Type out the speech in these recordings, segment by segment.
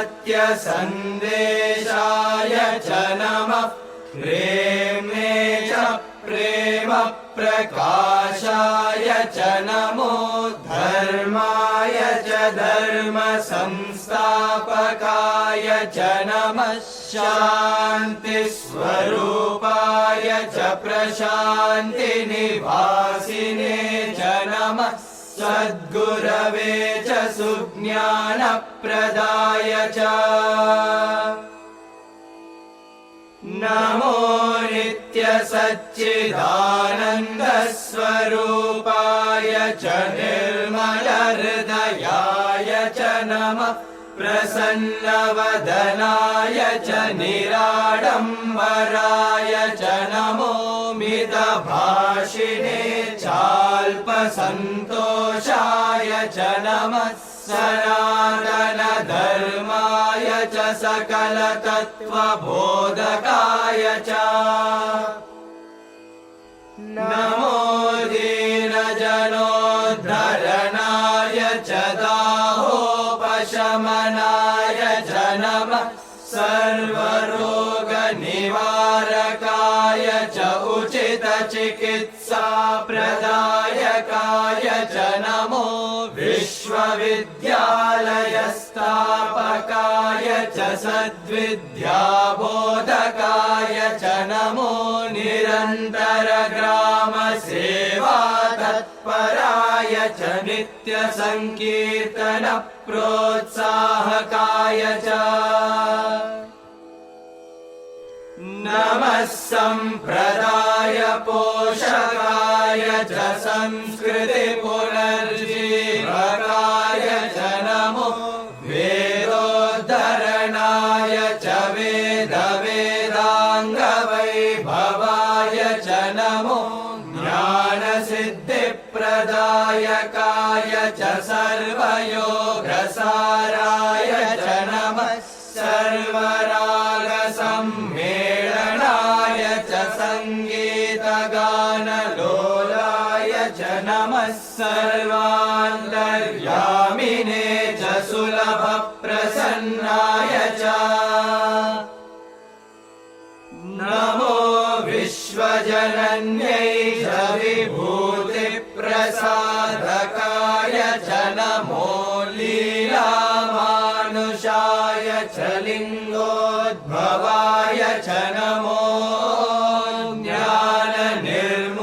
सत्यसन्देशाय च नमः प्रेम्णे च प्रेम प्रकाशाय च नमो धर्माय च धर्म संस्थापकाय च नमः शान्ति स्वरूपाय च प्रशान्ति निवासिने च नमः सद्गुरवे च सुज्ञानप्रदाय च नमो नित्यसच्चिदानन्दस्वरूपाय च निर्मलहृदयाय च नमः प्रसन्नवदनाय च निराडम्बराय च नमो मितभाषिणे चाल्पसन्तोषाय च नमः सनातनधर्माय च सकलतत्त्वबोधकाय च नमो दीनजनोद्धरणाय च दाहोपशमनाय च नमः सर्वरोगनिवारकाय च उचितचिकित्साप्रदायकाय च नमो विश्वविद्यालयस्थापकाय च सद्विद्याबोधकाय च नमो निरन्तरग्रामसेवातत्पराय च नित्यसङ्कीर्तनप्रोत्साहकाय च नमः सम्प्रदायपोषकाय च संस्कृतिपुनर्जीवकाय च नमो वेदोद्धरणाय च वेदाङ्गवैभवाय च नमो ज्ञानसिद्धिप्रदायकाय च सर्वयोगसाराय च नमः सर्वरागसम्मेलनाय च सङ्गीतगानलोलाय च नमः सर्वान्तर्यामिने च सुलभप्रसन्नाय च नमो विश्वजनन्यै च विभूतिप्रसादकाय च नमो लीलामानुषाय च लिङ्गोद्भवाय च नमो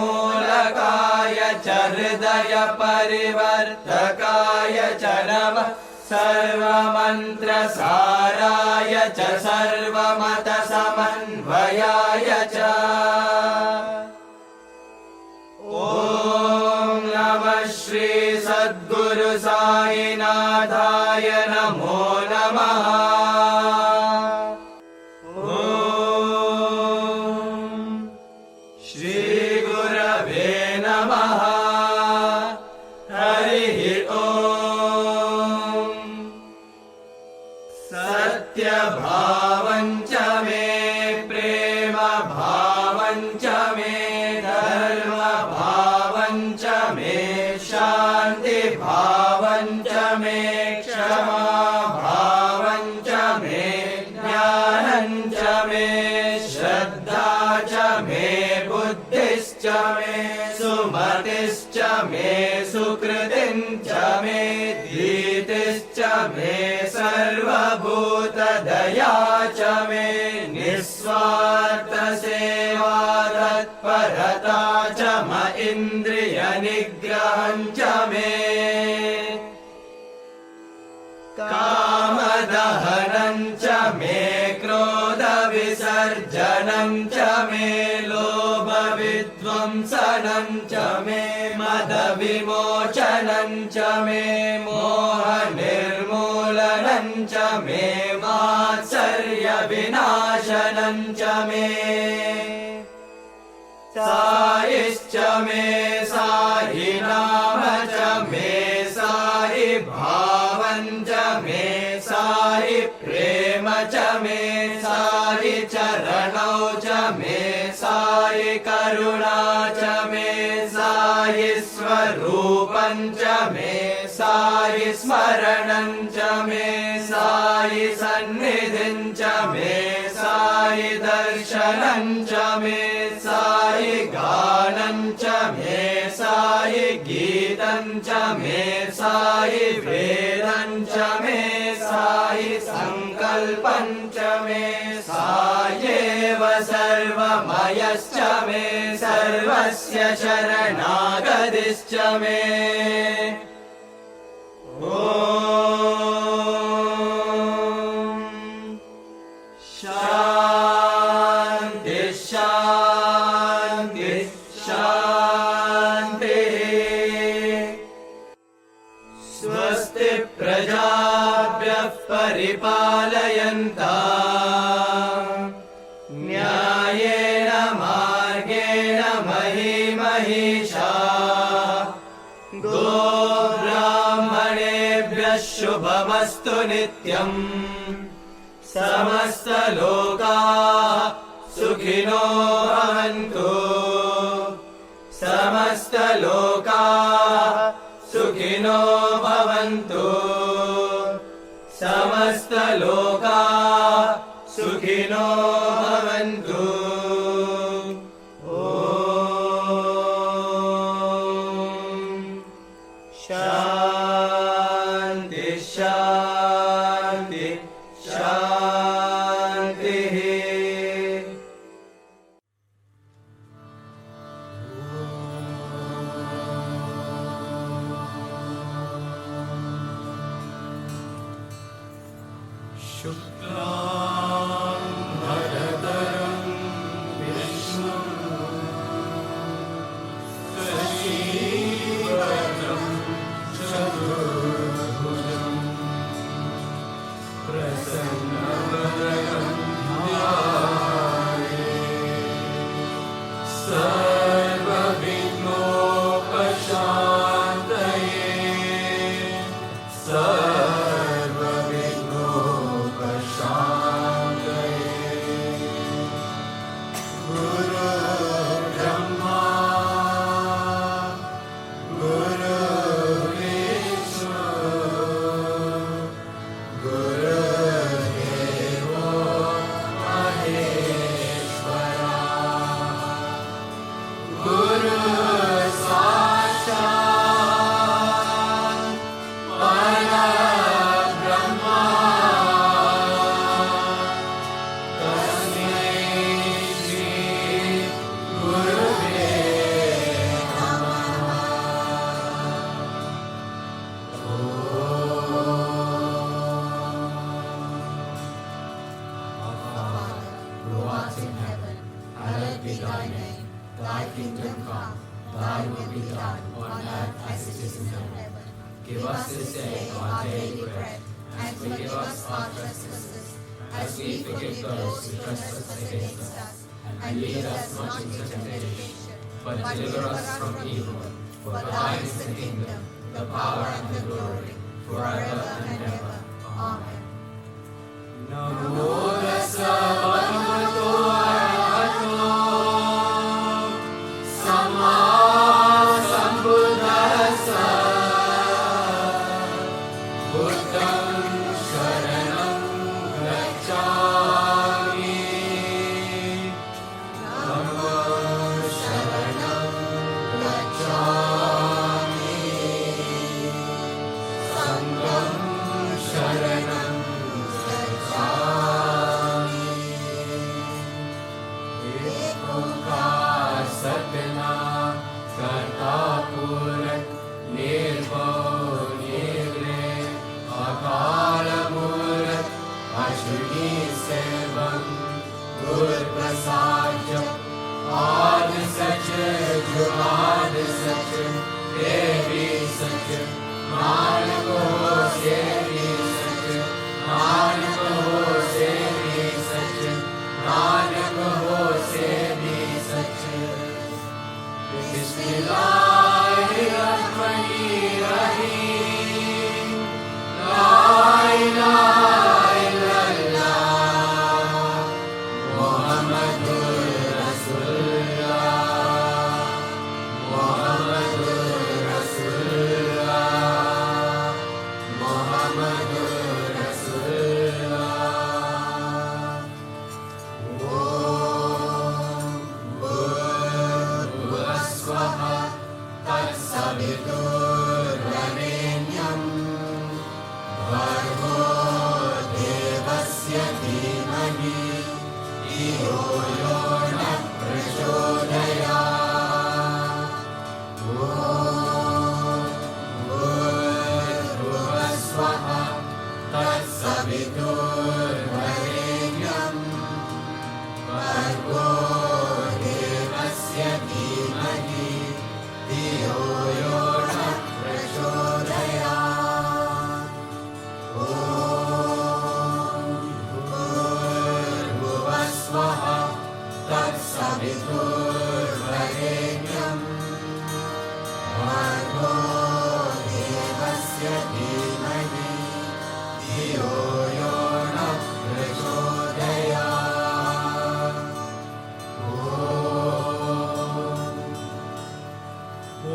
ज्ञाननिर्मूलकाय च हृदयपरिवर्तकाय च नमः सर्वमन्त्रसाराय च सर्वमतसमन्वयाय च ॐ नमः श्री सद्गुरु साईनाथाय नमो नमः ॐ श्री गुरवे नमः हरिः ॐ सत्यभावं च मे प्रेमभावं च मे धर्मभावं च मे शान्तिभावं च मे क्षमाभावं च मे ज्ञानं च मे श्रद्धा च मे बुद्धिश्च मे सुमतिश्च मे सुकृतिं च मे धीतिश्च मे सर्वभूतदया च मे निस्वार्थसेवा तत्परता च म इन्द्रियनिग्रहं च मे कामदहनं च मे क्रोधविसर्जनं च मे लोभविध्वंसनं च मे मदविमोचनं च मे मोहनिर्मूलनं च मे मात्सर्यविनाशनं च मे सायिश्च मे सायि नाम च मे सायि भावं च मे सायि प्रेम च मे सायि चरणौ च मे सायि करुणा च मे सायि स्वरूपं च मे सायि स्मरणं च मे सायि सन्निधिं च मे सायि दर्शनं च मे सायि गानं च मे सायि गीतं च मे सायि वेदं च मे सायि संकल्पं च मे सायेव सर्वमयश्च मे सर्वस्य शरणागतिश्च मे ॐ शान्ति शान्ति शान्तिः स्वस्ति प्रजाभ्यः परिपालयन्ताम् न्यायेन मार्गेण मही महिषाः गोब्राह्मणेभ्यः शुभमस्तु नित्यम् समस्तलोकाः सुखिनो भवन्तु समस्तलोकाः सुखिनो भवन्तु समस्तलोकाः सुखिनो भवन्तु ॐ शान्ति शान्ति शान्तिः शुक्लां भरतरं विष्णुं शशिवर्णं चतुर्भुजं प्रसन्नवदनं ध्यायेत् सर्वविघ्नोपशान्तये Give us this day our daily bread, and forgive us our trespasses, as we forgive those who trespass against us. And lead us not into temptation, but deliver us from evil. For thine is the kingdom, the power, and the glory, forever and ever. Amen. Namo tassa bhagavato arahato samma sambuddhassa buddham sharanam gacchami dhammam sharanam gacchami sangham sharanam Satna करता पूरक निर्भव निर्ले अकाल मूरत अश्विनी सेवम गुर प्रसाद आद सच जुगाद सच देवी सच नानक हो सेवी सच नानक हो सेवी सच नानक हो सेवी सच Bismillahirrahmanirrahim. La ilaha illallah Muhammadur Rasulullah विदुर्वरेण्यम् भर्गो देवस्य धीमहि धियो यो नः प्रचोदयात्।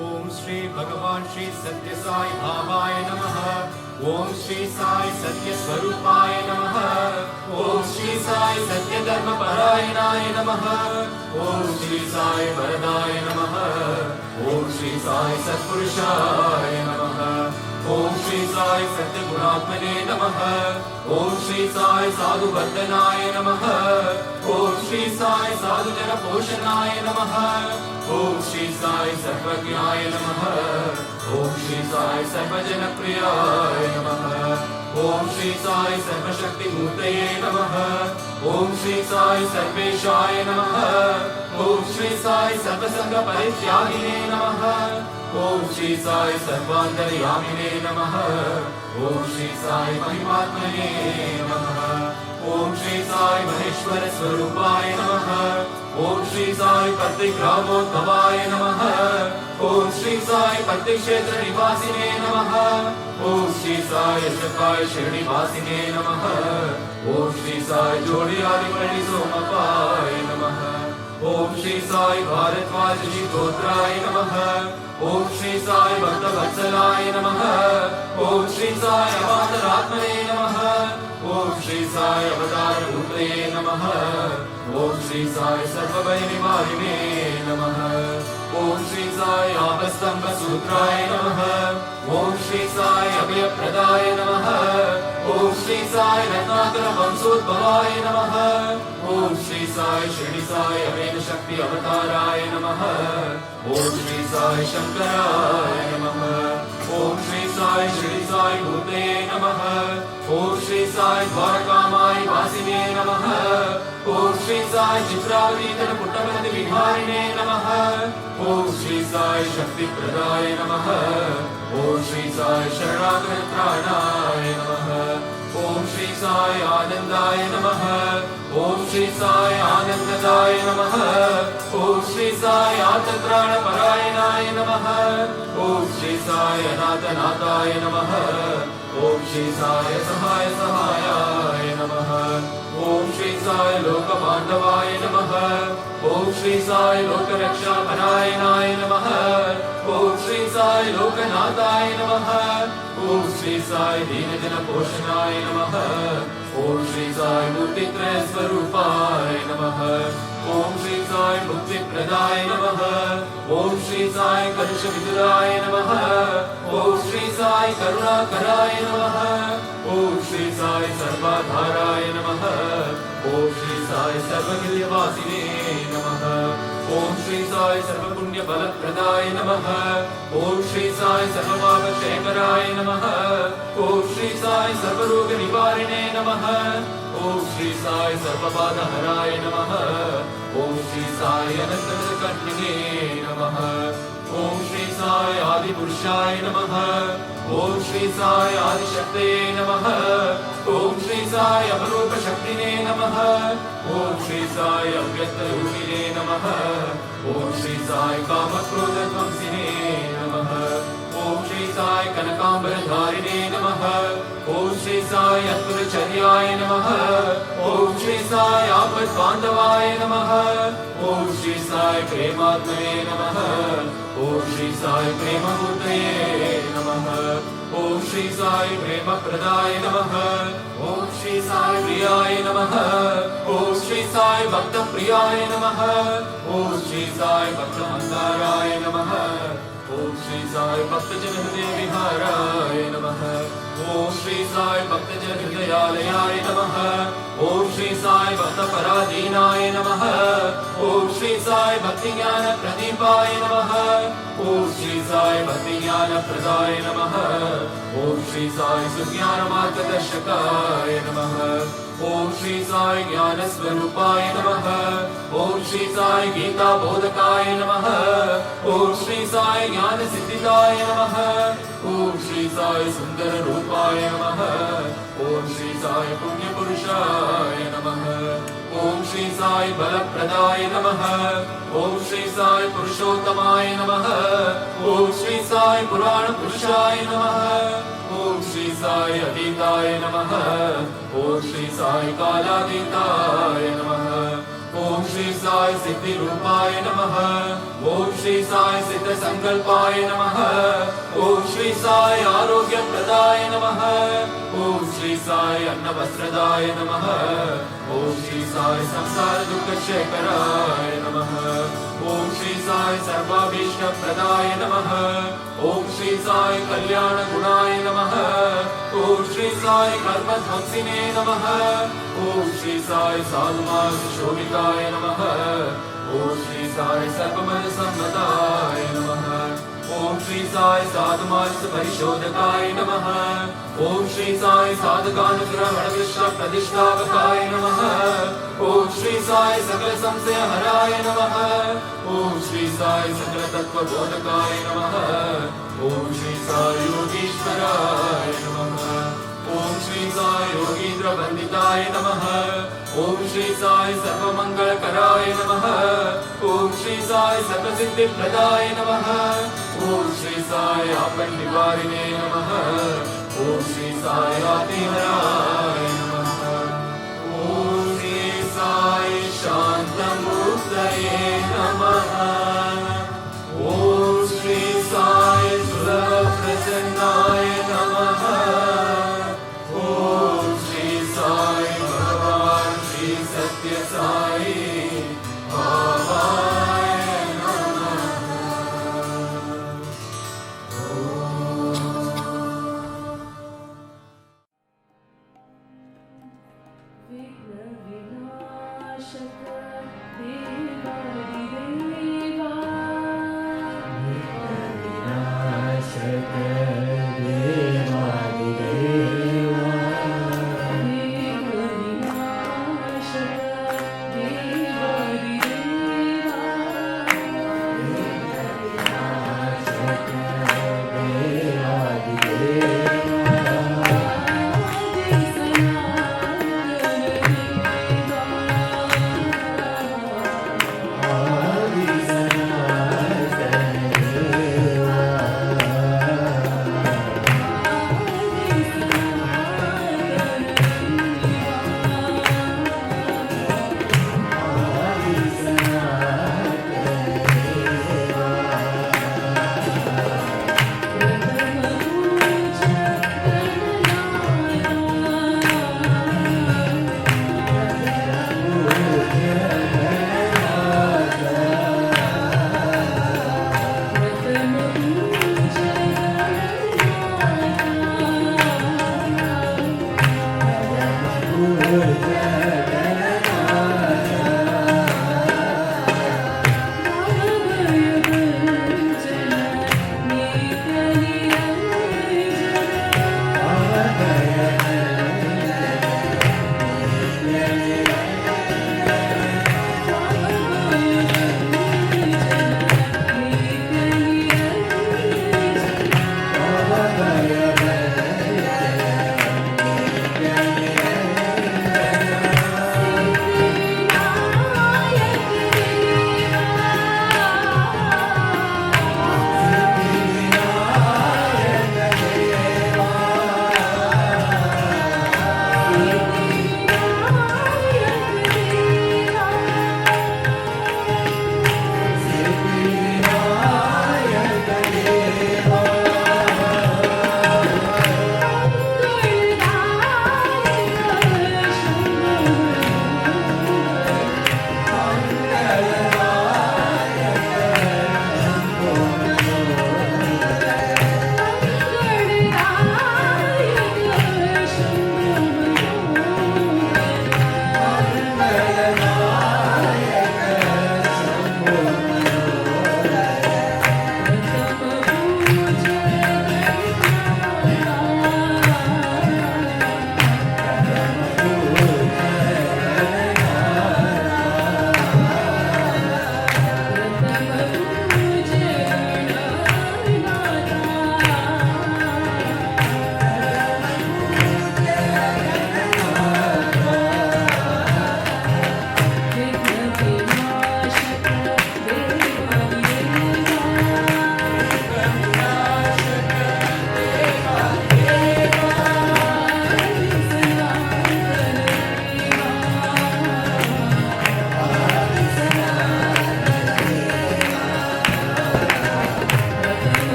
ओम श्री भगवान श्री सत्य साई भावाय नमः। ओम श्री साई सत्य स्वरूपाय नमः। ओम श्री साई सत्य धर्म परायणाय नमः। ओम श्री साई वरदाय नमः। ओम श्री साई सत्पुरुषाय नमः। ओम श्री साई सत्य गुणात्मने नमः। ओम श्री साई साधु वर्धनाय नमः। ओम श्री साई साधु जन पोषणाय नमः। ओम श्री साई सर्वज्ञाय नमः। ओम श्री साई सर्वजन प्रियाय नमः। ओम श्री साई सर्वशक्ति मूर्तये नमः। ओम श्री साई सर्वेशाय नमः। ओम श्री साई सर्वसंग परित्यागिने नमः। ओम श्री साई सर्वान्तर्यामिने नमः। ओम श्री साई महिमात्मने नमः। ओम श्री साई महेश्वर स्वरूपाय नमः। ओम श्री साई पतिग्रामोद्भवाय नमः। ओम श्री साई पतिक्षेत्र निवासिने नमः। ओम श्री साई अष्टकाय श्रेणिवासिने नमः। ओम श्री साई जोड़ी आदिमणि सोमपाय नमः। ओम श्री साई भारद्वाज जी गोत्राय नमः। ओम श्री साई भक्तवत्सलाय नमः। ओम श्री साई अवान्तरात्मने नमः। ओम श्री साई अवतार रूपये नमः। ओम श्री साई सर्वभय निवारिणे नमः। ओम श्री साई आपस्तंभ सूत्राय नमः। ओम श्री साई अभयप्रदाय नमः। ओम श्री साई रत्नाकर वंशोद्भवाय नमः। ओम श्री साई शिरडी साई अवेद शक्ति अवताराय नमः। ओम श्री साई शंकराय नमः। ओम श्री साई शिरडी साई भूते नमः। ओम श्री साई द्वारकामाई वासिने नमः। ओम श्री साई चित्रावती तट पुट्टपति विहारिणे नमः। ओम श्री साई शक्ति प्रदाय नमः। ओम श्री साई शरणागत त्राणाय नमः। ओम श्री साई आनंदाय नमः। ओम श्री साई आनंददाय नमः। ओम श्री साई आर्तत्राण परायणाय नमः। ओम श्री साई अनाथनाथाय नमः। ओम श्री साई सहाय सहायाय नमः। ओम श्री साई लोकबांधवाय नमः। ओम श्री साई लोकरक्षा परायणाय नमः। ओम श्री साई लोकनाथाय नमः। ओम श्री साई दीनजन पोषणाय नमः। ओम श्री साई मूर्तित्रय स्वरूपाय नमः। ओम श्री साई मुक्तिप्रदाय नमः। ओम श्री साई कलुष विदुराय नमः। ओम श्री साई करुणाकराय नमः। ओम श्री साई सर्वाधाराय नमः। ओम श्री साई सर्वगिल्यवासिने नमः। ओम श्री साई सर्वपुण्य फलप्रदाय नमः। ओम श्री साई सर्वपापक्षयकराय नमः। ओम श्री साई सर्वरोग निवारिणे नमः। ओम श्री साई सर्वबाधहराय नमः। ओम श्री साई अनंतकर्णिने नमः। ओम श्री साई आदिपुरुषाय नमः। ओम श्री साई आदिशक्तये नमः। ओम श्री साई अवरूप शक्तिने नमः। ओम श्री साई अव्यक्तरूपिणे नमः। ओम श्री साई कामक्रोधध्वंसिने नमः। ओम श्री साई कनकांबरधारिणे नमः। ओम श्री साई अद्भुतचर्याय नमः। ओम श्री साई आपद्बांधवाय नमः। ओम श्री साई प्रेमात्मने नमः। ओम श्री साई प्रेममूर्तये नमः। ओम श्री साई प्रेमप्रदाय नमः। ओम श्री साई प्रियाय नमः। ओम श्री साई भक्तप्रियाय नमः। ओम श्री साई भक्तमन्दाराय नमः। ओम श्री साई भक्तजन हृदय विहाराय नमः। ओम श्री साई भक्तजन हृदयालयाय नमः। ओम श्री साई भक्तपराधीनाय नमः। ओम श्री साई भक्ति ज्ञान प्रदीपाय नमः। ओम श्री साई भक्ति ज्ञान प्रदाय नमः। ओम श्री साई सुज्ञान मार्गदर्शकाय नमः। ओम श्री साई ज्ञान स्वरूपाय नमः। ओम श्री साई गीता बोधकाय नमः। ओम श्री साई ज्ञान सिद्धिदाय नमः। ओम श्री साई सुंदर रूपाय नमः। ओम श्री साई पुण्य पुरुषाय नमः। ओम श्री साई बलप्रदाय नमः। ओम श्री साई पुरुषोत्तमाय नमः। ओम श्री साई पुराण पुरुषाय नमः। ओम श्री साई अतीताय नमः। ओम श्री साई कालातीताय नमः। ओम श्री साई सिद्धि रूपाय नमः। ओम श्री साई सिद्ध संकल्पाय नमः। ओम श्री साई आरोग्य प्रदाय नमः। ओम श्री साई अन्न वस्त्रदाय नमः। ओम श्री साई संसार दुख शेखराय नमः। ओम श्री साई सर्वाभीष्ट प्रदाय नमः। ओम श्री साई कल्याण गुणाय नमः। ओम श्री साई कर्म ध्वंसिने नमः। ओम श्री साई साधुमार्ग शोभिताय नमः। ओम श्री साई सर्वमन सम्मताय नमः। ओम श्री साई साधुमार्ग परिशोधकाय नमः। ओम श्री साई साधकानुग्रहण विश्व प्रतिष्ठापकाय नमः। ओम श्री साई सकल संशय हराय नमः। ओम श्री साई सकल तत्व बोधकाय नमः। ओम श्री साई योगीश्वराय नमः। ओम श्री साई योगींद्र वंदिताय नमः। ओम श्री साई सर्वमंगलकराय नमः। ओम श्री साई सर्वसिद्धि प्रदाय नमः। ओम श्री साई आपन निवारिणे नमः। ओम श्री साई आतिहराय नमः। ओम श्री साई शांतमूर्तये नमः। ओम श्री साई सुलभ प्रसन्नाय नमः। ओम श्री साई भगवान श्री सत्य साई बाबाय नमः। विघ्न विनाशक देवादिदेवा Ah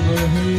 You are my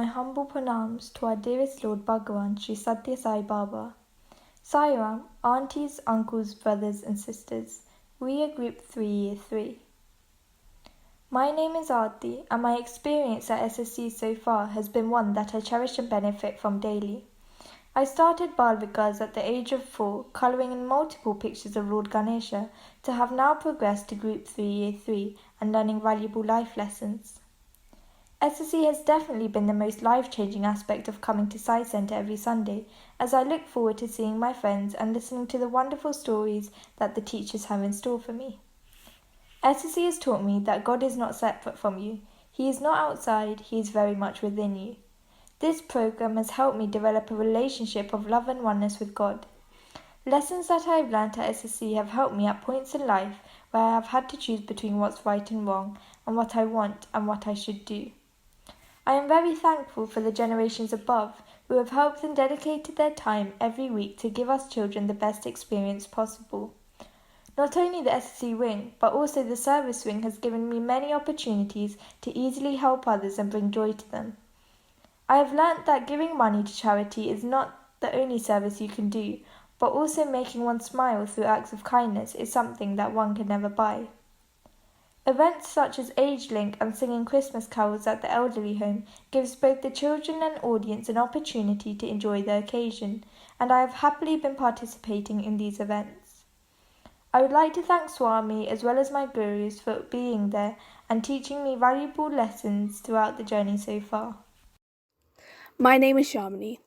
humble pranams to our dearest Lord Bhagavan Sri Satya Sai Baba. Sai Ram, aunties, uncles, brothers and sisters. We are Group 3 Year 3. My name is Aarti and my experience at SSC so far has been one that I cherish and benefit from daily. I started Bal Vikas at the age of 4, colouring in multiple pictures of Lord Ganesha, to have now progressed to Group 3 Year 3 and learning valuable life lessons. SSC has definitely been the most life-changing aspect of coming to Sai Centre every Sunday, as I look forward to seeing my friends and listening to the wonderful stories that the teachers have in store for me. SSC has taught me that God is not separate from you. He is not outside, He is very much within you. This program has helped me develop a relationship of love and oneness with God. Lessons that I have learnt at SSC have helped me at points in life where I have had to choose between what's right and wrong, and what I want and what I should do. I am very thankful for the generations above who have helped and dedicated their time every week to give us children the best experience possible. Not only the SSC wing, but also the service wing has given me many opportunities to easily help others and bring joy to them. I have learnt that giving money to charity is not the only service you can do, but also making one smile through acts of kindness is something that one can never buy. Events such as Age Link and singing Christmas carols at the elderly home gives both the children and audience an opportunity to enjoy the occasion, and I have happily been participating in these events. I would like to thank Swami as well as my gurus for being there and teaching me valuable lessons throughout the journey so far. My name is Shamini.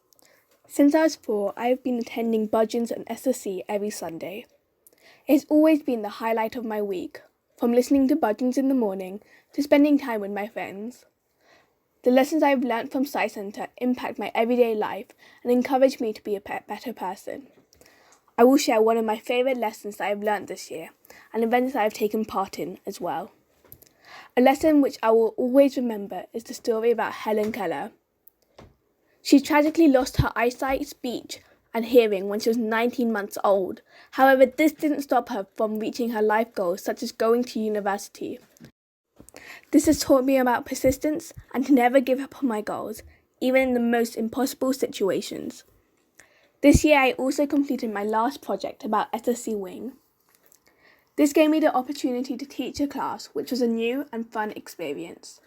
Since I was 4, I have been attending Bhajans and SSC every Sunday. It's always been the highlight of my week, from listening to Bhajans in the morning to spending time with my friends. The lessons I have learnt from Sai Centre impact my everyday life and encourage me to be a better person. I will share one of my favourite lessons that I have learnt this year and events that I have taken part in as well. A lesson which I will always remember is the story about Helen Keller. She tragically lost her eyesight, speech and hearing when she was 19 months old. However, this didn't stop her from reaching her life goals, such as going to university. This has taught me about persistence and to never give up on my goals, even in the most impossible situations. This year I also completed my last project about SSC Wing. This gave me the opportunity to teach a class, which was a new and fun experience.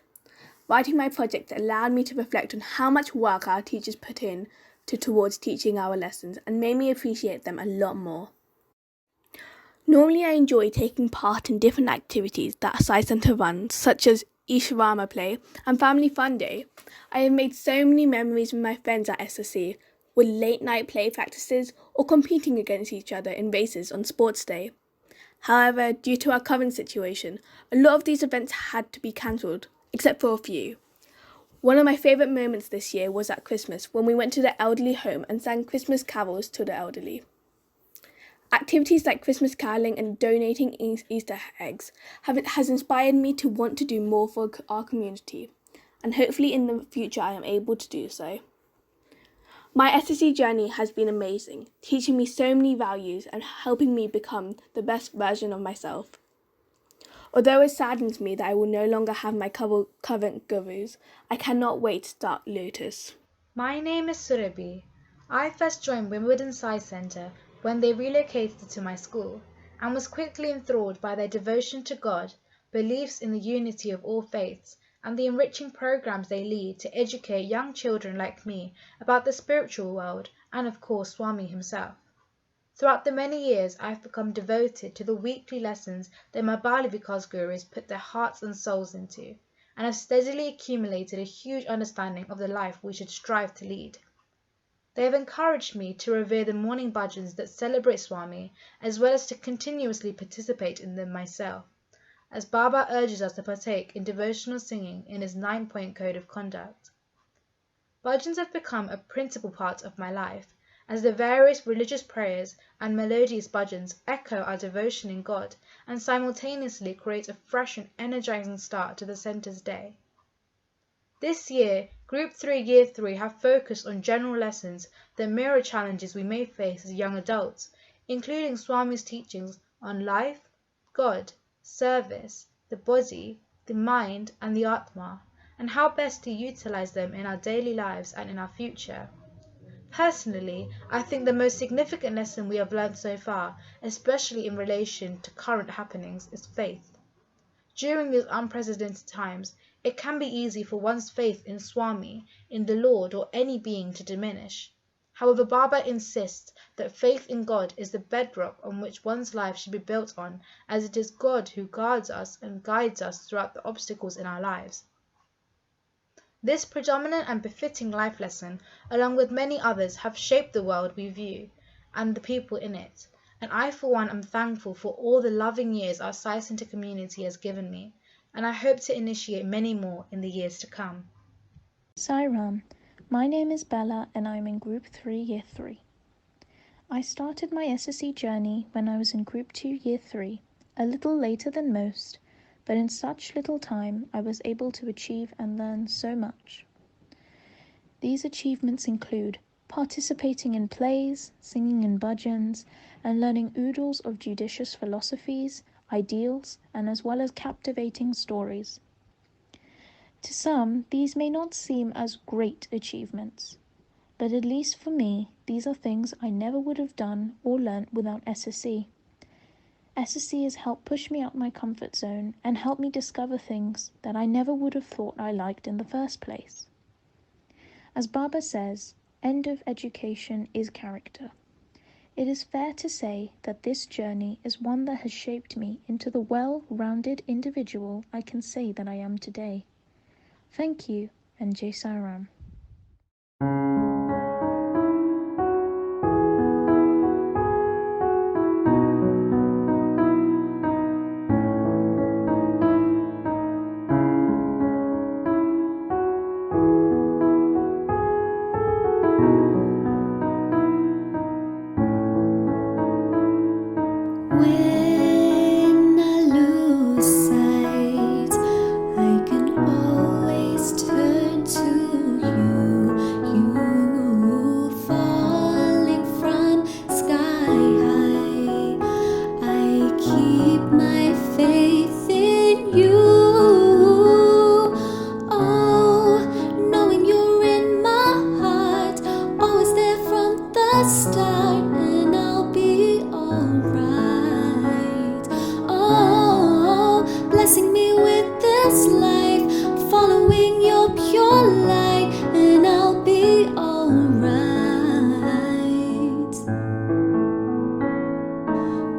Writing my project allowed me to reflect on how much work our teachers put in towards teaching our lessons and made me appreciate them a lot more. Normally I enjoy taking part in different activities that Sai Centre runs, such as Isharama Play and Family Fun Day. I have made so many memories with my friends at SSC, with late night play practices or competing against each other in races on Sports Day. However, due to our current situation, a lot of these events had to be cancelled, except for a few. One of my favourite moments this year was at Christmas, when we went to the elderly home and sang Christmas carols to the elderly. Activities like Christmas caroling and donating Easter eggs has inspired me to want to do more for our community, and hopefully in the future I am able to do so. My SSC journey has been amazing, teaching me so many values and helping me become the best version of myself. Although it saddens me that I will no longer have my current gurus, I cannot wait to start Lotus. My name is Surabhi. I first joined Wimbledon Sai Centre when they relocated to my school, and was quickly enthralled by their devotion to God, beliefs in the unity of all faiths, and the enriching programs they lead to educate young children like me about the spiritual world and of course Swami himself. Throughout the many years I have become devoted to the weekly lessons that my Bali Vikas gurus put their hearts and souls into, and have steadily accumulated a huge understanding of the life we should strive to lead. They have encouraged me to revere the morning bhajans that celebrate Swami, as well as to continuously participate in them myself, as Baba urges us to partake in devotional singing in his 9-point code of conduct. Bhajans have become a principal part of my life, as the various religious prayers and melodious bhajans echo our devotion in God and simultaneously create a fresh and energizing start to the centre's day. This year, Group 3 Year 3 have focused on general lessons that mirror challenges we may face as young adults, including Swami's teachings on life, God, service, the body, the mind and the Atma, and how best to utilize them in our daily lives and in our future. Personally, I think the most significant lesson we have learned so far, especially in relation to current happenings, is faith. During these unprecedented times, it can be easy for one's faith in Swami, in the Lord, or any being to diminish. However, Baba insists that faith in God is the bedrock on which one's life should be built on, as it is God who guards us and guides us throughout the obstacles in our lives. This predominant and befitting life lesson, along with many others, have shaped the world we view and the people in it, and I for one am thankful for all the loving years our Sai Centre community has given me, and I hope to initiate many more in the years to come. Sai Ram. My name is Bella and I'm in Group 3, Year 3. I started my SSC journey when I was in Group 2, Year 3, a little later than most, but in such little time I was able to achieve and learn so much. These achievements include participating in plays, singing in bhajans, and learning oodles of judicious philosophies, ideals, and as well as captivating stories. To some, these may not seem as great achievements, but at least for me, these are things I never would have done or learnt without SSC. SSC has helped push me out my comfort zone and helped me discover things that I never would have thought I liked in the first place. As Baba says, end of education is character. It is fair to say that this journey is one that has shaped me into the well-rounded individual I can say that I am today. Thank you, and Jai Sai Ram. When I lose sight, I can always turn to you. You falling from sky high. I keep my faith in you. Oh, knowing you're in my heart, always there from the start, and I'll be alright. Oh, blessing me with this life, following your pure light, and I'll be alright.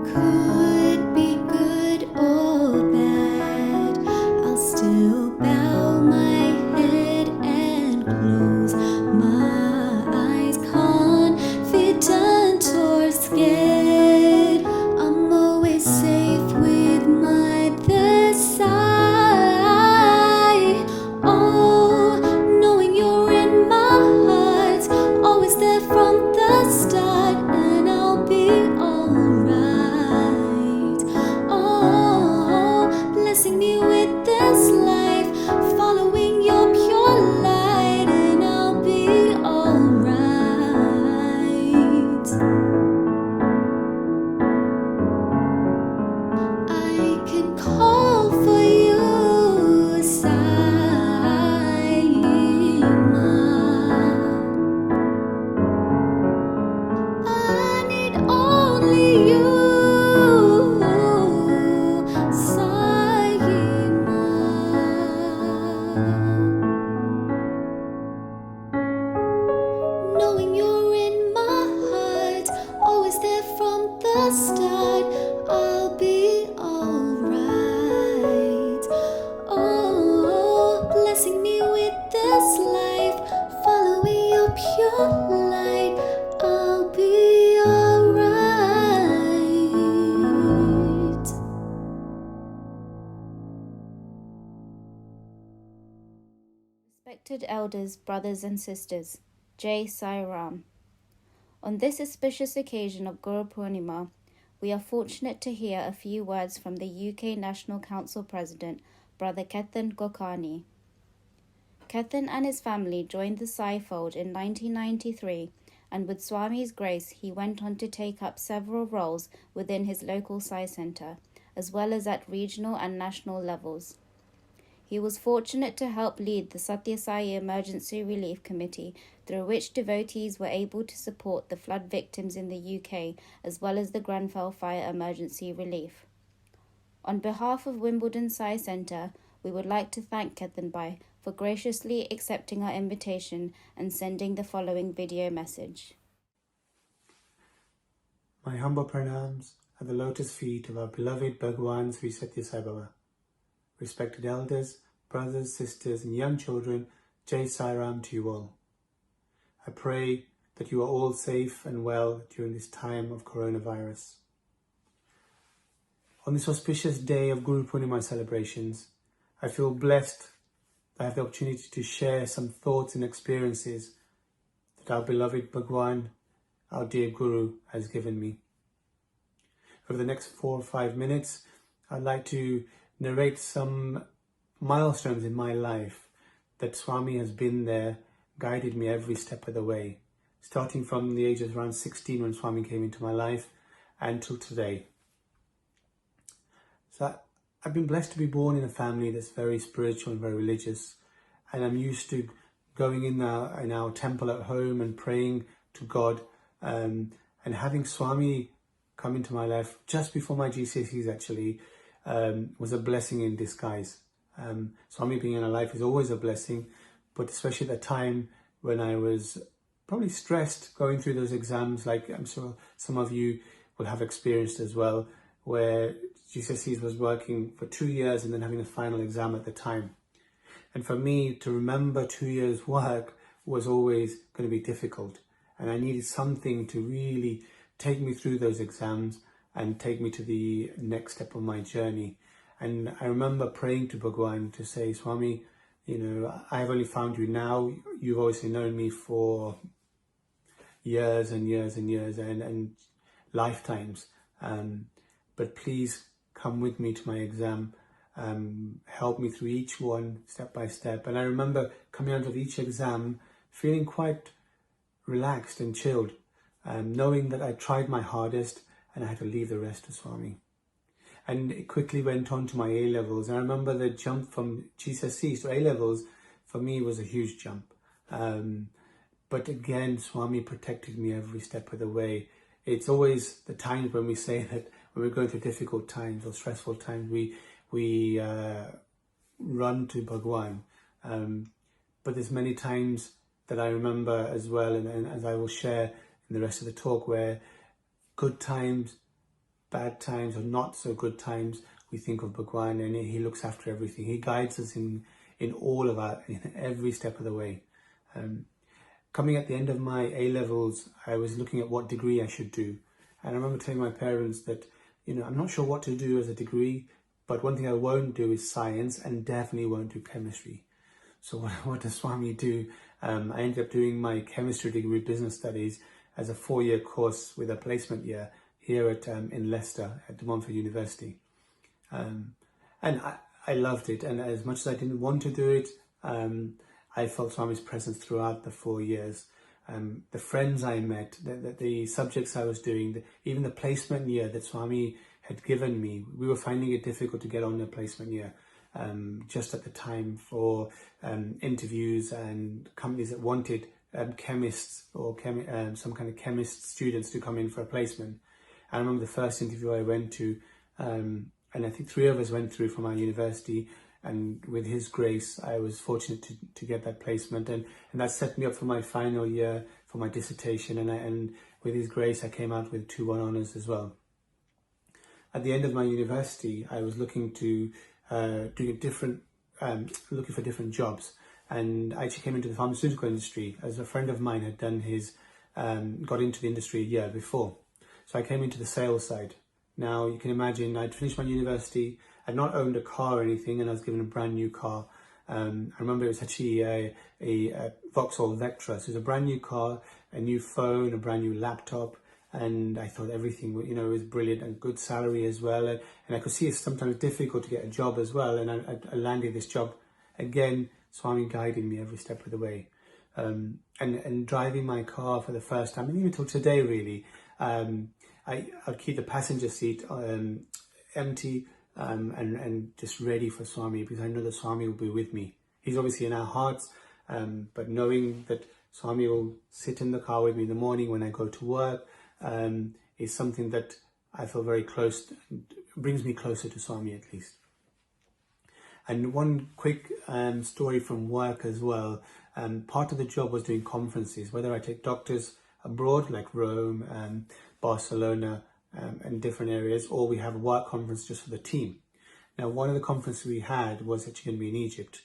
Could be good or bad, I'll still bow my head and close my eyes, confident or scared. I'm always safe with my this side. Oh, knowing you're in my heart, always there from the start, and I'll be alright. Oh, blessing me with this life, following your pure light, and I'll be alright. I can call for you, Saima. I need only you, Saima. Knowing you're in my heart, always there from the start, I'll be alright. Oh, blessing me with this life, following your pure light, I'll be alright. Respected elders, brothers and sisters, Jai Sai Ram. On this auspicious occasion of Gurupoornima, we are fortunate to hear a few words from the UK National Council President, Brother Kethan Gokani. Kethan and his family joined the Sai fold in 1993, and with Swami's grace he went on to take up several roles within his local Sai Centre, as well as at regional and national levels. He was fortunate to help lead the Satya Sai Emergency Relief Committee, through which devotees were able to support the flood victims in the UK as well as the Grenfell Fire Emergency Relief. On behalf of Wimbledon Sai Centre, we would like to thank Ketan Bhai for graciously accepting our invitation and sending the following video message. My humble pranams at the lotus feet of our beloved Bhagwan Sri Satya Sai Baba. Respected elders, brothers, sisters and young children, Jai Sai Ram to you all. I pray that you are all safe and well during this time of coronavirus. On this auspicious day of Gurupoornima celebrations, I feel blessed that I have the opportunity to share some thoughts and experiences that our beloved Bhagwan, our dear Guru, has given me. Over the next 4 or 5 minutes, I'd like to narrate some milestones in my life that Swami has been there, guided me every step of the way, starting from the age of around 16 when Swami came into my life until today. So I've been blessed to be born in a family that's very spiritual and very religious, and I'm used to going in our temple at home and praying to God, and having Swami come into my life just before my GCSEs actually was a blessing in disguise. Swami being in our life is always a blessing, but especially at the time when I was probably stressed going through those exams, like I'm sure some of you will have experienced as well, where GCSEs was working for 2 years and then having a final exam at the time. And for me to remember 2 years work was always going to be difficult, and I needed something to really take me through those exams and take me to the next step of my journey. And I remember praying to Bhagwan to say, Swami, you know, I've only found you now. You've obviously known me for years and years and years and lifetimes. But please come with me to my exam. Help me through each one step by step. And I remember coming out of each exam feeling quite relaxed and chilled, knowing that I tried my hardest and I had to leave the rest to Swami. And it quickly went on to my A-levels. And I remember the jump from GCSEs to A-levels for me was a huge jump. But again, Swami protected me every step of the way. It's always the times when we say that when we're going through difficult times or stressful times, we run to Bhagwan. But there's many times that I remember as well, and as I will share in the rest of the talk, where good times, bad times, or not so good times, we think of Bhagwan, and he looks after everything. He guides us in every step of the way. Coming at the end of my A-levels, I was looking at what degree I should do. And I remember telling my parents that, you know, I'm not sure what to do as a degree, but one thing I won't do is science, and definitely won't do chemistry. So what does Swami do? I ended up doing my chemistry degree, business studies, as a 4-year course with a placement year here at in Leicester at De Montfort University. And I loved it. And as much as I didn't want to do it, I felt Swami's presence throughout the 4 years. The friends I met, the subjects I was doing, even the placement year that Swami had given me, we were finding it difficult to get on the placement year. Just at the time for interviews and companies that wanted chemists or some kind of chemist students to come in for a placement. I remember the first interview I went to, and I think 3 of us went through from our university, and with his grace I was fortunate to get that placement, and that set me up for my final year for my dissertation, and with his grace I came out with 2-1 honours as well. At the end of my university I was looking to looking for different jobs, and I actually came into the pharmaceutical industry as a friend of mine had done got into the industry a year before. So I came into the sales side. Now you can imagine I'd finished my university, I'd not owned a car or anything, and I was given a brand new car. I remember it was actually a Vauxhall Vectra, so it was a brand new car, a new phone, a brand new laptop, and I thought everything, you know, was brilliant, and good salary as well. And I could see it's sometimes difficult to get a job as well, and I landed this job. Again, Swami guided me every step of the way. And driving my car for the first time, and even till today really, I'd keep the passenger seat empty and just ready for Swami, because I know that Swami will be with me. He's obviously in our hearts, but knowing that Swami will sit in the car with me in the morning when I go to work is something that I feel very close to, brings me closer to Swami at least. And one quick story from work as well. Part of the job was doing conferences, whether I take doctors abroad like Rome, Barcelona, and different areas, or we have a work conference just for the team. Now, one of the conferences we had was actually going to be in Egypt.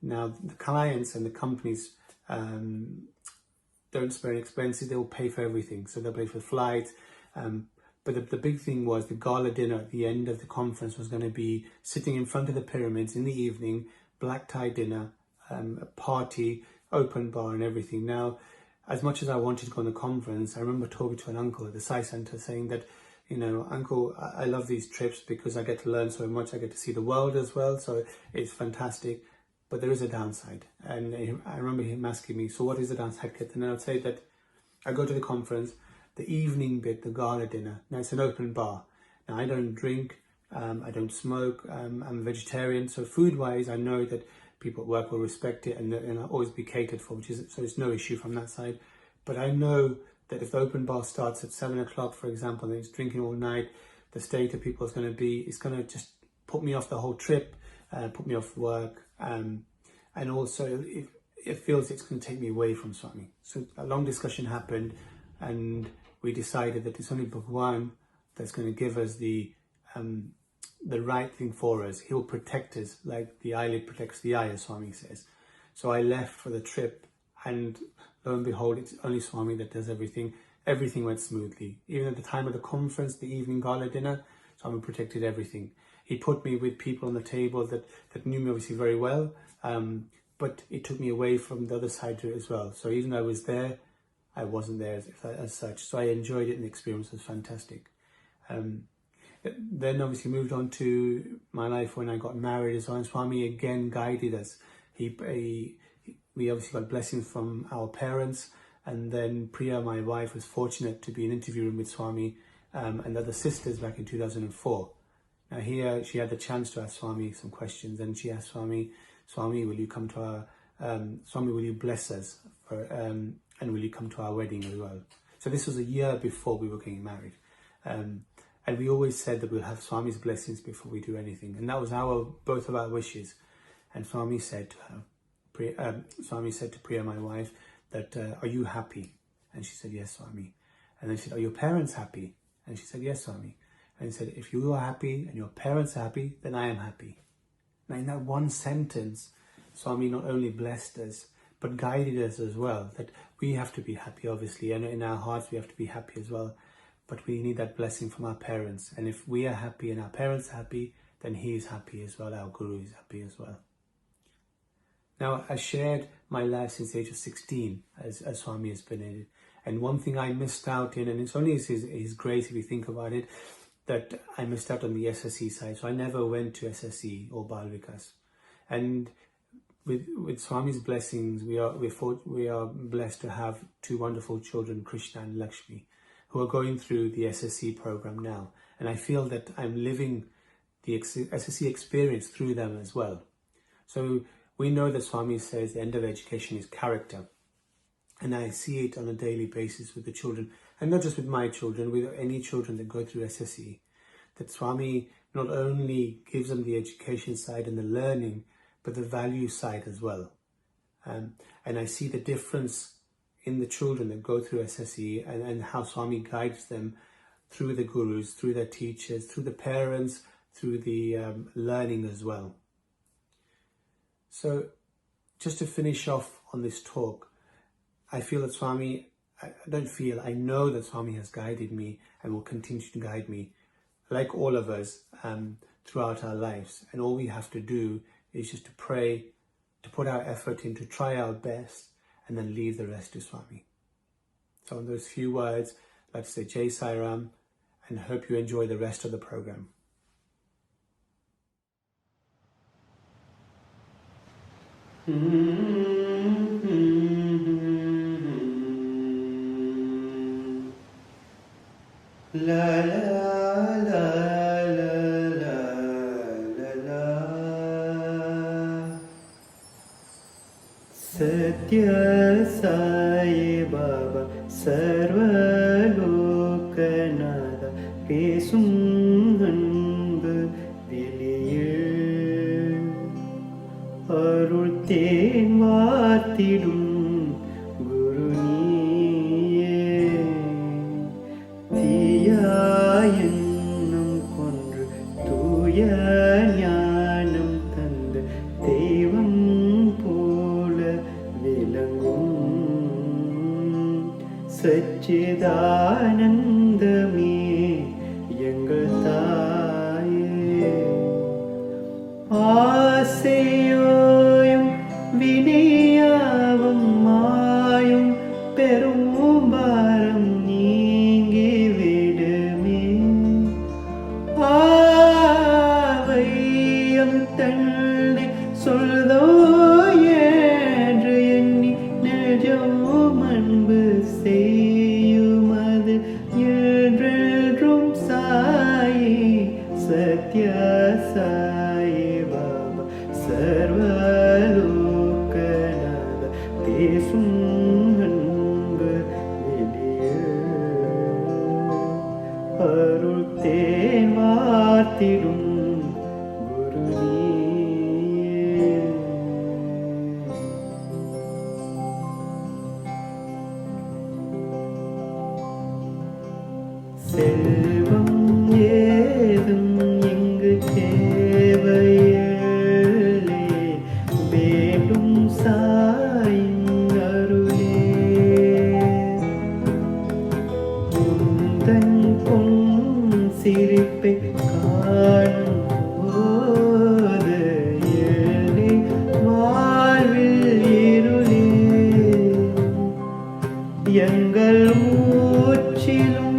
Now, the clients and the companies don't spare expenses, they will pay for everything. So they'll pay for flights. But the big thing was the gala dinner at the end of the conference was going to be sitting in front of the pyramids in the evening, black tie dinner, a party, open bar and everything. Now, as much as I wanted to go on the conference, I remember talking to an uncle at the Sai Center saying that, you know, Uncle, I love these trips because I get to learn so much. I get to see the world as well. So it's fantastic. But there is a downside. And I remember him asking me, so what is the downside? And I'd say that I go to the conference, the evening bit, the gala dinner. Now it's an open bar. Now I don't drink, I don't smoke, I'm a vegetarian. So food-wise, I know that people at work will respect it and I'll always be catered for, so it's no issue from that side. But I know that if the open bar starts at 7 o'clock, for example, and it's drinking all night, the state of people is going to be, it's going to just put me off the whole trip, put me off work, and also it feels it's going to take me away from Swami. So a long discussion happened, and we decided that it's only Bhagwan that's going to give us the right thing for us. He'll protect us like the eyelid protects the eye, as Swami says. So I left for the trip, and lo and behold, it's only Swami that does everything. Everything went smoothly. Even at the time of the conference, the evening gala dinner, Swami protected everything. He put me with people on the table that knew me obviously very well, but it took me away from the other side to it as well. So even though I was there, I wasn't there as such. So I enjoyed it and the experience was fantastic. Then obviously moved on to my life when I got married as well. And Swami again guided us. We obviously got blessings from our parents. And then Priya, my wife, was fortunate to be in an interview room with Swami and other sisters back in 2004. Now here she had the chance to ask Swami some questions, and she asked Swami, will you come to our, Swami, will you bless us for, and will you come to our wedding as well? So this was a year before we were getting married. And we always said that we'll have Swami's blessings before we do anything. And that was both of our wishes. And Swami said to her, Swami said to Priya, my wife, that, are you happy? And she said, yes, Swami. And then she said, are your parents happy? And she said, yes, Swami. And he said, if you are happy and your parents are happy, then I am happy. Now in that one sentence, Swami not only blessed us, but guided us as well, that we have to be happy, obviously, and in our hearts we have to be happy as well. But we need that blessing from our parents. And if we are happy and our parents are happy, then he is happy as well, our Guru is happy as well. Now, I shared my life since the age of 16, as Swami has been in it. And one thing I missed out in, and it's only his grace if you think about it, that I missed out on the SSE side. So I never went to SSE or Bal Vikas. And with Swami's blessings, we are blessed to have two wonderful children, Krishna and Lakshmi, who are going through the SSE program now. And I feel that I'm living the SSE experience through them as well. So we know that Swami says the end of education is character. And I see it on a daily basis with the children, and not just with my children, with any children that go through SSE, that Swami not only gives them the education side and the learning, but the value side as well. And I see the difference in the children that go through SSE and how Swami guides them through the gurus, through their teachers, through the parents, through the learning as well. So just to finish off on this talk, I feel that Swami, I know that Swami has guided me and will continue to guide me, like all of us, throughout our lives. And all we have to do is just to pray, to put our effort in, to try our best, and then leave the rest to Swami. So in those few words, I'd like to say Jai Sai Ram, and hope you enjoy the rest of the program. La la la la la. Satya Sai Baba சர்வலோகநாதா பேசும் அன்பு வெளியில் அருள் தேன் வார்த்திடும் குரு நீயே தீயாயன்னம் கொன்று தூய ஞானம் தந்த தெய்வம் போல விளங்கும் சச்சிதானந்தமே எங்கள் தாயே ஆசையோயும் வினையாவும் மாயும் பெரும் பாரம் நீங்கி விடுமே ஆவையம் தன்னை சொல்தோ என்று எண்ணி நிஜம் அன்பு செய்யுமது என்றென்றும் சாயி சத்ய சாயி பாபா சர்வலோகநாதா பேசும் அன்பு வெளியில் அருள் தேன் வார்த்திடும் குரு நீயே செல்வம் ஏதும் இங்கு தேவையில்லை வேண்டும் சாயின் அருளே உந்தன் பொன் சிரிப்பை காணும் போது எழி வாழ்வில் இருளே எங்கள் மூச்சிலும்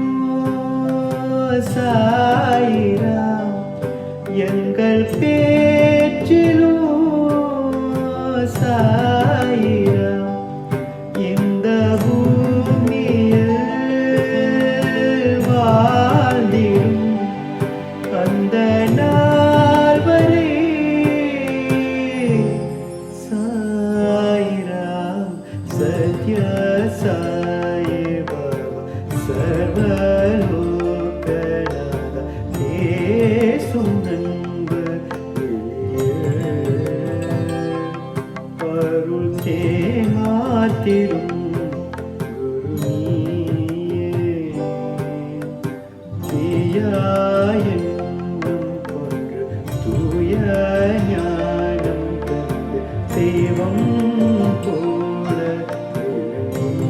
சாயிராம் எங்கள் பேச்சிலும் சாயிராம் இந்த பூமியில் வாழ்ந்திடும் அந்த நாள் வரை சாயிராம் சத்ய சாயி பாபா சர்வலோகநாதா பேசும் அன்பு வெளியில் அருள் தேமாத்திரும் குரு நீயே தீயாயன்னம் கொன்று தூய ஞானம் தந்து தெய்வம் போல விளங்கும்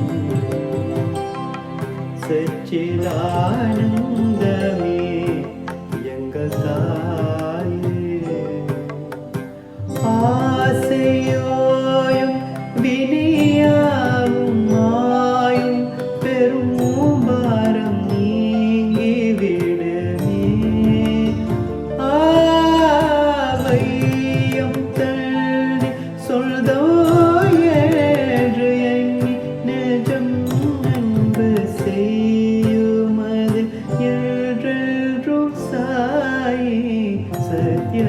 சச்சிதானந்தமே எங்கள் தாயே ஆசையோயும் வினியாவும் மாயும் பெரும் பாரம் நீங்கி விடுமே ஆவையம் தள்ளி சொல்தோ என்று எண்ணி நிஜம் அன்பு செய்யுமது என்றென்றும் சாயி சத்ய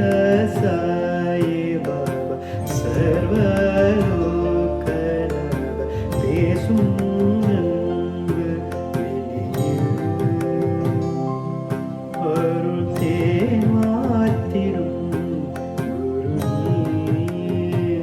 சாயி பாபா சர்வலோகநாதா பேசும் அன்பு வெளியில் அருள் தேன் மாத்திரும் குரு நீயே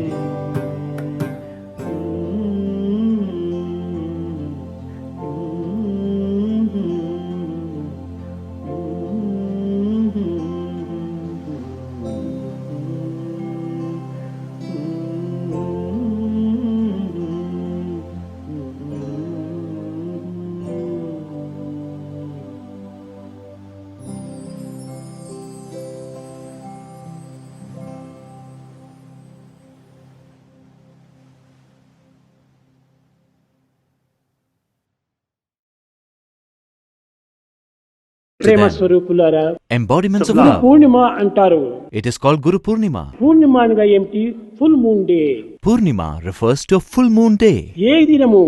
ప్రేమ స్వరూపులారా embodiments of గురు love. పూర్ణిమ అంటారు. It is called Gurupoornima. పూర్ణిమ అనగా ఏమిటి? Full moon day. Purnima refers to a full moon day. ఏ దినము?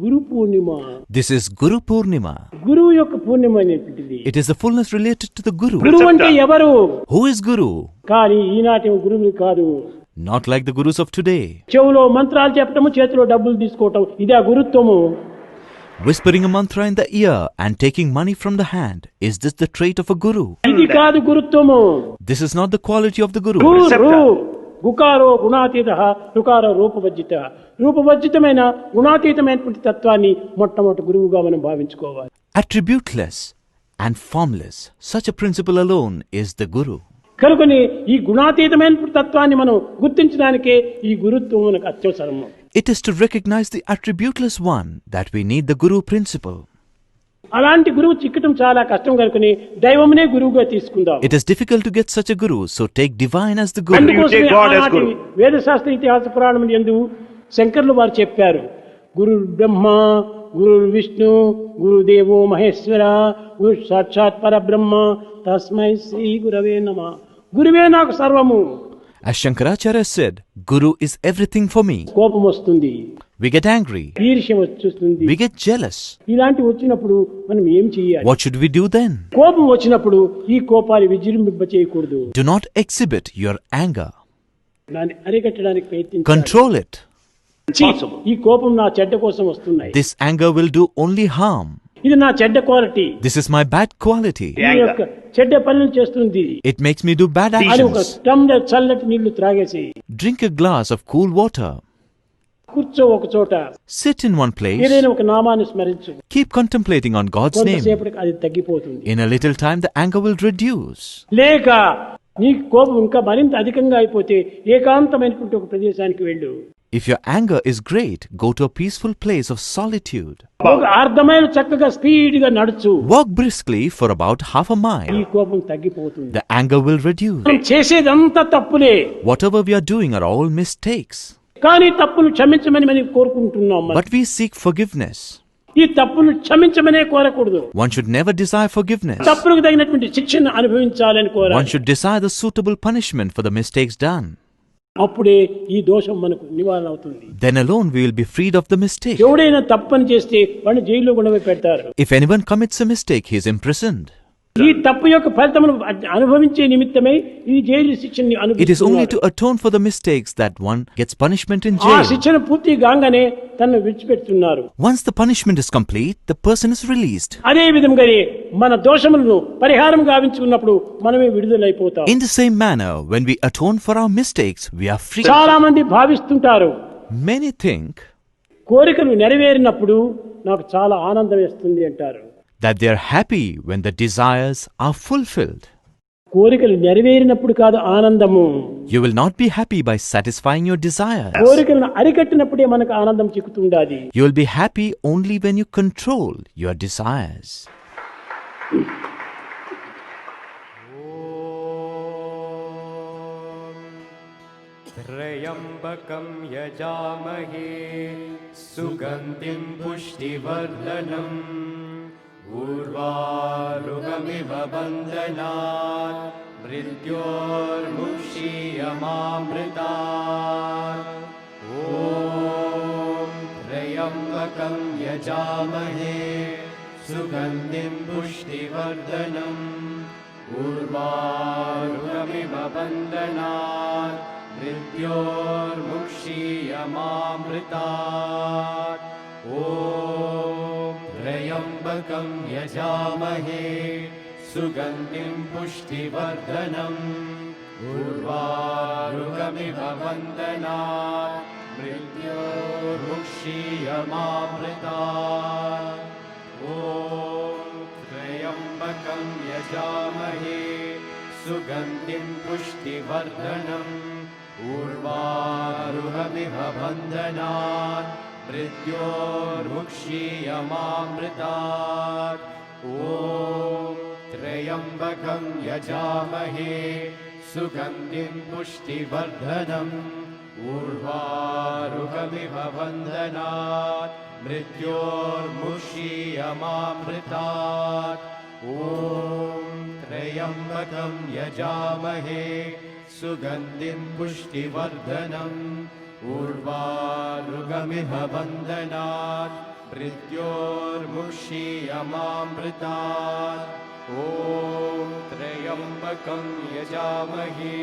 Guru Purnima. This is Gurupoornima. గురువు యొక్క పూర్ణిమ అనేటువంటిది. It is the fullness related to the Guru. గురువు అంటే ఎవరు? Who is Guru? కానీ ఈనాటి గురువులు కాదు. not like the gurus of today. చెవులో మంత్రాలు చెప్పటము, చేతిలో డబ్బులు తీసుకోవటం, ఇదే ఆ గురుత్వము. Whispering a mantra in the ear and taking money from the hand. Is this the trait of a guru? ఇది కాదు గురుత్వము. This is not the quality of the guru. గురు గుకారో గుణాతీతః రుకారో రూపవర్జితః. రూపవర్జితమైన గుణాతీతమైనటువంటి తత్వాన్ని మొట్టమొదటి గురువుగా మనం భావించుకోవాలి. Attributeless and formless. Such a principle alone is the guru. కనుకని ఈ గుణాతీతమైనటువంటి తత్వాన్ని మనం గుర్తించడానికే ఈ గురుత్వం మనకు అత్యవసరము. It is to recognize the attributeless one that we need the guru principle. అలాంటి గురువు చిక్కటం చాలా కష్టం కనుకని దైవమునే గురువుగా తీసుకుందాం. It is difficult to get such a guru, so take divine as the guru. అందుకోసమే ఆనాటి వేదశాస్త్ర ఇతిహాస పురాణములు యందు శంకర్లు వారు చెప్పారు, గురు బ్రహ్మ, గురు విష్ణు, గురుదేవో మహేశ్వర, గురు సాక్షాత్ పరబ్రహ్మ, తస్మై శ్రీ గురవే నమః. గురువే నాకు సర్వము. As Shankaracharya said, Guru is everything for me. కోపం వస్తుంది, We get angry. ఈర్ష్య వచ్చేస్తుంది. We get jealous. ఇలాంటి వచ్చినప్పుడు మనం ఏం చేయాలి? What should we do then? కోపం వచ్చినప్పుడు ఈ కోపాన్ని విజృంభింప చేయకూడదు. Do not exhibit your anger. దాన్ని అరికట్టడానికి ప్రయత్నించాలి. Control it. ఈ కోపం నా చెడ్డ కోసం వస్తున్నాయి. This anger will do only harm. ఇది నా చెడ్డ quality. This is my bad quality. ఈ యొక్క చెడ్డ పనులు చేస్తుంది. It makes me do bad అది ఒక actions. టంబ్లర్ చల్లటి నీళ్లు త్రాగేసి Drink a glass of cool water. కూర్చో ఒక చోట, Sit in one place. ఏదైనా ఒక నామాన్ని స్మరించు. Keep contemplating on God's name. కొంతసేపటికి అది తగ్గిపోతుంది. In a little time, the anger will reduce. లేక నీ కోపం ఇంకా మరింత అధికంగా అయిపోతే ఏకాంతమైనటువంటి ఒక ప్రదేశానికి వెళ్ళు. If your anger is great, go to a peaceful place of solitude. ఒక అర్ధమైన చక్కగా స్పీడ్ గా నడుచు. Walk briskly for about half a ఈ mile. కోపం తగ్గిపోతుంది. The anger will reduce. మనం చేసేదంతా తప్పులే, Whatever we are doing are all mistakes. కానీ తప్పును క్షమించమని మనం కోరుకుంటున్నాం. But we seek forgiveness. ఈ తప్పును క్షమించమనే కోరకూడదు. One should never desire forgiveness. తప్పులకు తగినటువంటి శిక్షను అనుభవించాలని One కోరాలి. should desire the suitable punishment for the mistakes done. అప్పుడే ఈ దోషం మనకు నివారణ అవుతుంది. Then alone we will be freed of the mistake. ఎవడైనా తప్పని చేస్తే వాడిని జైల్లో కూడా పెడతారు. If anyone commits a mistake, he is imprisoned. ఈ తప్పు యొక్క ఫలితమును అనుభవించే నిమిత్తమై ఈ jail శిక్షని It is only to అనుభవిస్తున్నారు. atone for the mistakes that one gets punishment in ఆ jail. శిక్షణ పూర్తి కాగానే తనను విడిచిపెడుతున్నారు. Once the punishment is complete, the person is released. అదే విధంగానే మన దోషములను పరిహారం గావించుకున్నప్పుడు మనమే విడుదలైపోతాం. In the same manner, when we atone for our mistakes, we are free. చాలా మంది భావిస్తుంటారు, Many think కోరికలు నెరవేరినప్పుడు నాకు చాలా ఆనందం వేస్తుంది అంటారు. that they are happy when the desires are fulfilled. కోరికలు నెరవేరినప్పుడు కాదు ఆనందము, You will not be happy by satisfying your desires. కోరికలను అరికట్టినప్పుడే మనకు ఆనందం చిక్కుతుండాది. You will be happy only when you control your desires. त्र्यम्बकं यजामहे सुगन्धिं पुष्टिवर्धनम् उर्वारुकमिव बन्धनात् मृत्योर्मुक्षीयमामृतात् ॐ त्र्यम्बकं यजामहे सुगन्धिं पुष्टिवर्धनम् उर्वारुकमिव बन्धनात् मृत्योर्मुक्षीयमामृतात् ॐ त्र्यम्बकं यजामहे सुगन्धिं पुष्टिवर्धनम् उर्वारुकमिव बन्धनात् मृत्योर्मुक्षीयमामृतात् ॐ त्र्यम्बकं यजामहे सुगन्धिं पुष्टिवर्धनम् उर्वारुकमिव बन्धनात् मृत्योर्मुक्षीयमामृतात् ॐ त्र्यम्बकं यजामहे सुगन्धिं पुष्टिवर्धनम् उर्वारुकमिव बन्धनात् मृत्योर्मुक्षीयमामृतात् ॐ त्र्यम्बकं यजामहे सुगन्धिं पुष्टिवर्धनम् उर्वारुकमिव बन्धनात् मृत्योर्मुक्षीयमामृतात् ॐ त्र्यम्बकं यजामहे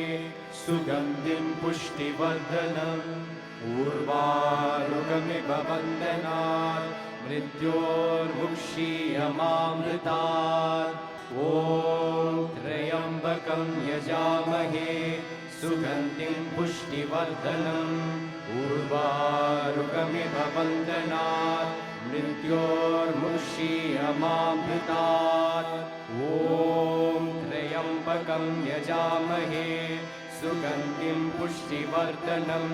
सुगन्धिं पुष्टिवर्धनम् उर्वारुकमिव बन्धनात् मृत्योर्मुक्षीयमामृतात् ॐ त्र्यम्बकं यजामहे सुगन्धिं पुष्टिवर्धनम् उर्वारुकमिव बन्धनात् मृत्योर्मुक्षीयमामृतात् ॐ त्र्यम्बकं यजामहे सुगन्धिं पुष्टिवर्धनम्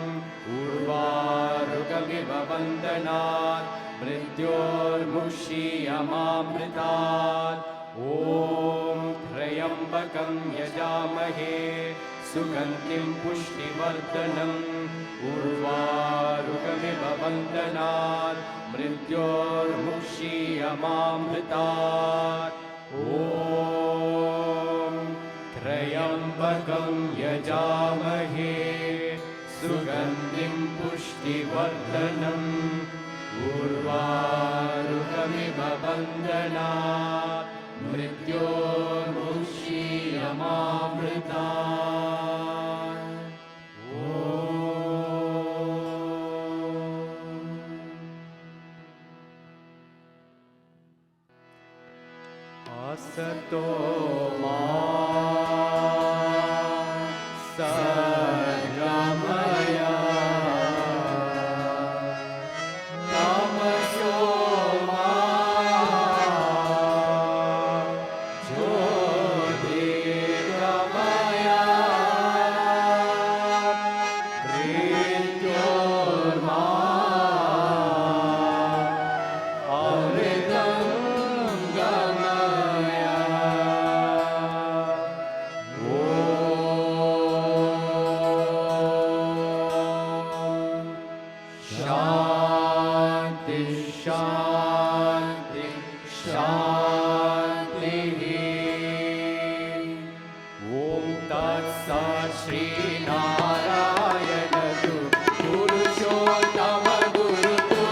उर्वारुकमिव बन्धनात् मृत्योर्मुक्षीयमामृतात् ॐ त्र्यम्बकं यजामहे सुगन्धिं पुष्टिवर्धनम् उर्वारुकमिव बन्धनात् मृत्योर्मुक्षीयमामृतात् ॐ त्र्यम्बकं यजामहे सुगन्धिं पुष्टिवर्धनम् उर्वारुकमिव बन्धनात् मृत्योर्मुक्षीयमामृतात् असतो मा सद्गमय तमसो मा ज्योतिर्गमय मृत्योर्मा अमृतं गमय शान्ति शान्ति शान्तिः ॐ तत्सत् श्रीनारायण पुरुषोत्तम गुरुतो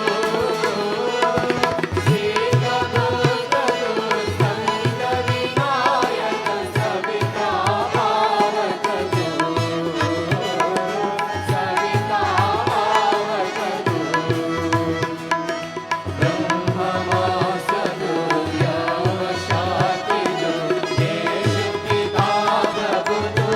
श्रीगणोत्तरसंतविनायक सविता पावकतो सविता पावकतो ब्रह्मवासदो यवशातिजो देशपिता प्रभुतो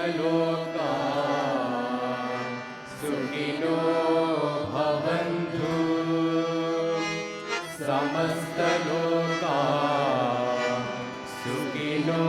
समस्तलोका सुखिनो भवन्तु समस्तलोका सुखिनो